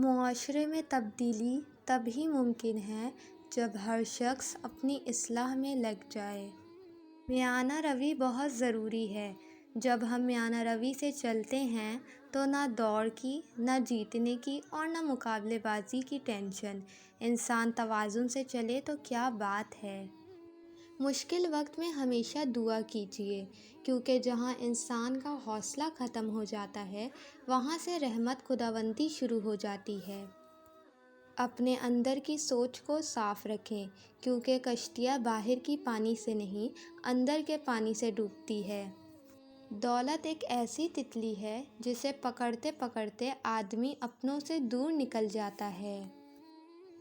معاشرے میں تبدیلی تب ہی ممکن ہے جب ہر شخص اپنی اصلاح میں لگ جائے۔ میانہ روی بہت ضروری ہے۔ جب ہم میانہ روی سے چلتے ہیں تو نہ دوڑ کی، نہ جیتنے کی اور نہ مقابلے بازی کی ٹینشن۔ انسان توازن سے چلے تو کیا بات ہے۔ مشکل وقت میں ہمیشہ دعا کیجیے، کیونکہ جہاں انسان کا حوصلہ ختم ہو جاتا ہے وہاں سے رحمت خداوندی شروع ہو جاتی ہے۔ اپنے اندر کی سوچ کو صاف رکھیں، کیونکہ کشتیاں باہر کی پانی سے نہیں اندر کے پانی سے ڈوبتی ہے۔ دولت ایک ایسی تتلی ہے جسے پکڑتے پکڑتے آدمی اپنوں سے دور نکل جاتا ہے۔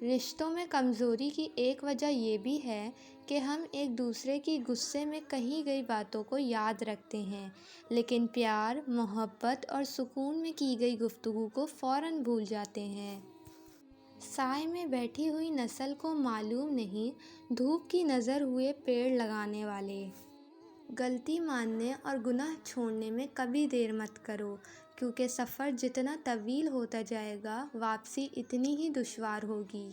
رشتوں میں کمزوری کی ایک وجہ یہ بھی ہے کہ ہم ایک دوسرے کی غصے میں کہی گئی باتوں کو یاد رکھتے ہیں، لیکن پیار، محبت اور سکون میں کی گئی گفتگو کو فوراً بھول جاتے ہیں۔ سائے میں بیٹھی ہوئی نسل کو معلوم نہیں دھوپ کی نظر ہوئے پیڑ لگانے والے۔ غلطی ماننے اور گناہ چھوڑنے میں کبھی دیر مت کرو، کیونکہ سفر جتنا طویل ہوتا جائے گا واپسی اتنی ہی دشوار ہوگی۔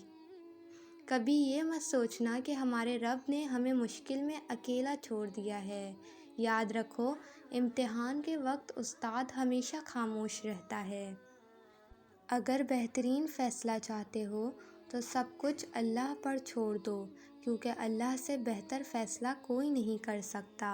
کبھی یہ مت سوچنا کہ ہمارے رب نے ہمیں مشکل میں اکیلا چھوڑ دیا ہے۔ یاد رکھو، امتحان کے وقت استاد ہمیشہ خاموش رہتا ہے۔ اگر بہترین فیصلہ چاہتے ہو تو سب کچھ اللہ پر چھوڑ دو، کیونکہ اللہ سے بہتر فیصلہ کوئی نہیں کر سکتا۔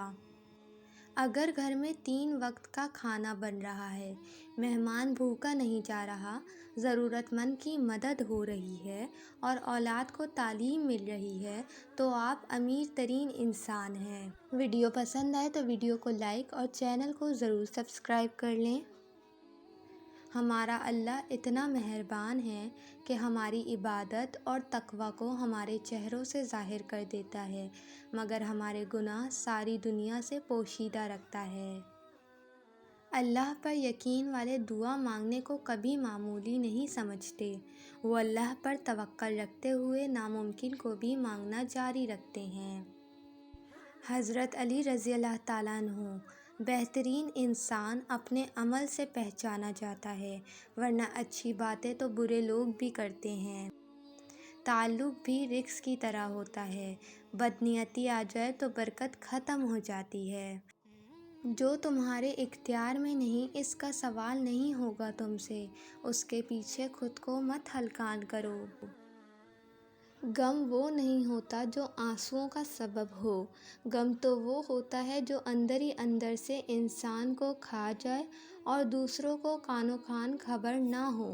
اگر گھر میں 3 وقت کا کھانا بن رہا ہے، مہمان بھوکا نہیں جا رہا، ضرورت مند کی مدد ہو رہی ہے اور اولاد کو تعلیم مل رہی ہے، تو آپ امیر ترین انسان ہیں۔ ویڈیو پسند آئے تو ویڈیو کو لائک اور چینل کو ضرور سبسکرائب کر لیں۔ ہمارا اللہ اتنا مہربان ہے کہ ہماری عبادت اور تقویٰ کو ہمارے چہروں سے ظاہر کر دیتا ہے، مگر ہمارے گناہ ساری دنیا سے پوشیدہ رکھتا ہے۔ اللہ پر یقین والے دعا مانگنے کو کبھی معمولی نہیں سمجھتے۔ وہ اللہ پر توکل رکھتے ہوئے ناممکن کو بھی مانگنا جاری رکھتے ہیں۔ حضرت علی رضی اللہ تعالیٰ عنہ: بہترین انسان اپنے عمل سے پہچانا جاتا ہے، ورنہ اچھی باتیں تو برے لوگ بھی کرتے ہیں۔ تعلق بھی رزق کی طرح ہوتا ہے، بدنیتی آ جائے تو برکت ختم ہو جاتی ہے۔ جو تمہارے اختیار میں نہیں اس کا سوال نہیں ہوگا تم سے، اس کے پیچھے خود کو مت ہلکان کرو۔ غم وہ نہیں ہوتا جو آنسوؤں کا سبب ہو، غم تو وہ ہوتا ہے جو اندر ہی اندر سے انسان کو کھا جائے اور دوسروں کو کانو کان خبر نہ ہو۔